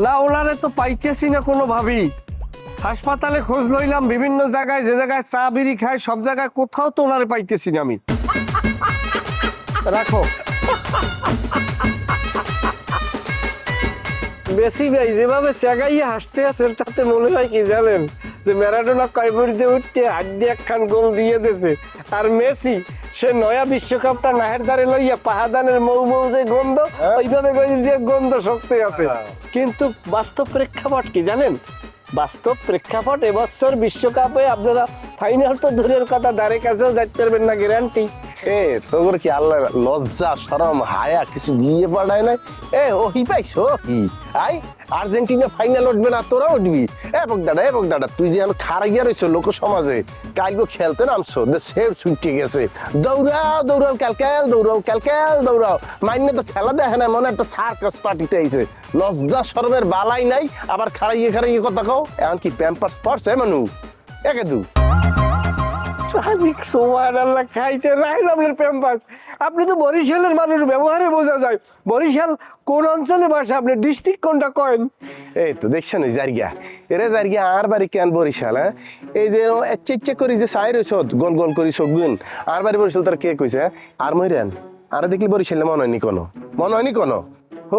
না ওনারে তো পাইতেছি না কোনোভাবেই। হাসপাতালে খোঁজ লইলাম বিভিন্ন জায়গায়, যে জায়গায় চা বিড়ি খায় সব জায়গায়, কোথাও তো ওনারে পাইতেছি না আমি। রাখো। বেশি ভাই যেভাবে চেগাইয়ে হাসতে আছে তাতে মনে হয় কি জানেন, যে ম্যারাডোনা কয়বরিতে উঠতে হাড্ডি একখান গোল দিয়ে দিয়েছে, আর মেসি সে নয়া বিশ্বকাপটা নাহের দ্বারে লইয়া পাহাদানের মৌ মৌ যে গন্ধ, ওইভাবে গন্ধ শক্তি আছে। কিন্তু বাস্তব প্রেক্ষাপট কি জানেন? বাস্তব প্রেক্ষাপট এবছর বিশ্বকাপে আপনারা ফাইনাল তো দূরের কথা, দ্বারে কাছেও যাইতে পারবেন না গ্যারান্টি। তোর কি আল্লাহ লজ্জা শরম হায়া কিছু দিয়ে পাঠায় না? ওহি পাইছো কি? আই আর্জেন্টিনা ফাইনাল উঠবে না, তোরা উঠবি? বগদাটা তুই যে আমি খারাইয়া রয়েছো লোক সমাজে, কালকে খেলতে নামছো, সেভ ছুটে গেছে, দৌড়াও ক্যালক্যাল দৌড়াও। মাইনে তো খেলা দেখে না, মনে একটা সার্কাস পার্টিতে আইছে। লজ্জা শরমের বালাই নাই, আবার খারাইয়ে কথা কও। এখন কি প্যাম্পার্স পড়ছে মানু একে দু আপনি তো বরিশালের মানুষ, ব্যবহারে বোঝা যায়। বরিশাল কোন অঞ্চলে বাসা? আপনি ডিস্ট্রিক্ট কোনটা করেন? এই তো দেখছেন ওই জারিগা, জারিগা আর বাড়ি কেন বরিশাল? হ্যাঁ, এই যে ইচ্ছে করি যে সাই রয়েছ গোল গোল করি সগুন আর বাড়ি বরিশাল, তার কে কইছে? আর মইরেন আর দেখলি বরিশালে মনে হয়নি কোনো।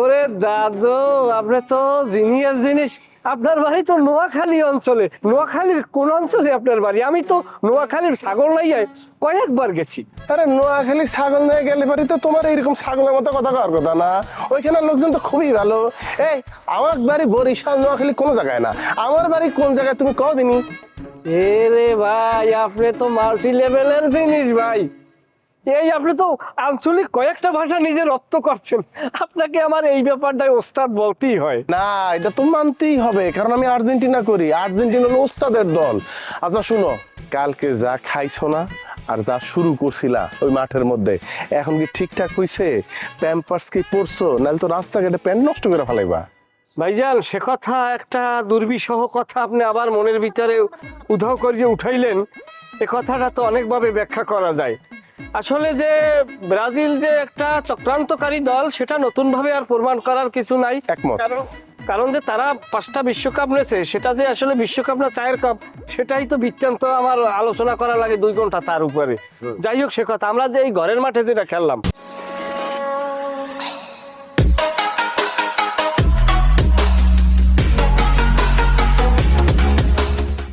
ওরে দাদু, আপনি তো জিনিয়াস জিনিস। আপনার বাড়ি তো নোয়াখালী অঞ্চলে। নোয়াখালীর কোন অঞ্চলে আপনার বাড়ি? আমি তো নোয়াখালীর ছাগল লাইয়ায় কয়েকবার গেছি। আরে নোয়াখালীর ছাগল নিয়ে গেলে বাড়ি তো তোমার এইরকম ছাগলের মতো কথা কওয়ার কথা না। ওইখানে লোকজন তো খুবই ভালো। এই আমার বাড়ি বরিশাল, নোয়াখালী কোনো জায়গায় না। আমার বাড়ি কোন জায়গায় তুমি কও দিনি? এ রে ভাই, আপনি তো মাল্টি লেভেলের জিনিস ভাই। এই আপনি তো আঞ্চলিক কয়েকটা ভাষা নিজে রপ্ত করছেন। আপনাকে আমার এই ব্যাপারটাই ওস্তাদ বলতেই হয়। না, এটা তো মানতেই হবে, কারণ আমি আর্জেন্টিনা করি। আর্জেন্টিনা হলো ওস্তাদের দল। আচ্ছা শুনো, কালকে যা খাইছো না আর যা শুরু করছিলা ওই মাঠের মধ্যে, এখন কি ঠিকঠাক হইছে? প্যাম্পার্স কি পরছো? নাহলে তো রাস্তাঘাটে প্যান্ট নষ্ট করে ফেলাইবা। ভাইজান, সে কথা একটা দুর্বিষহ কথা আপনি আবার মনের ভিতরে উধাও করিয়ে উঠাইলেন। এ কথাটা তো অনেকভাবে ব্যাখ্যা করা যায়। আসলে যে ব্রাজিল যে একটা চক্রান্তকারী দল, সেটা নতুন ভাবে আর প্রমাণ করার কিছু নাই। একমত। কারণ যে তারা 5টা বিশ্বকাপ নিয়েছে, সেটা যে আসলে বিশ্বকাপ না চায়ের কাপ, সেটাই তো বৃত্তান্ত আমার আলোচনা করা লাগে 2 ঘন্টা তার উপরে। যাই হোক, সে কথা আমরা যে এই ঘরের মাঠে যেটা খেললাম,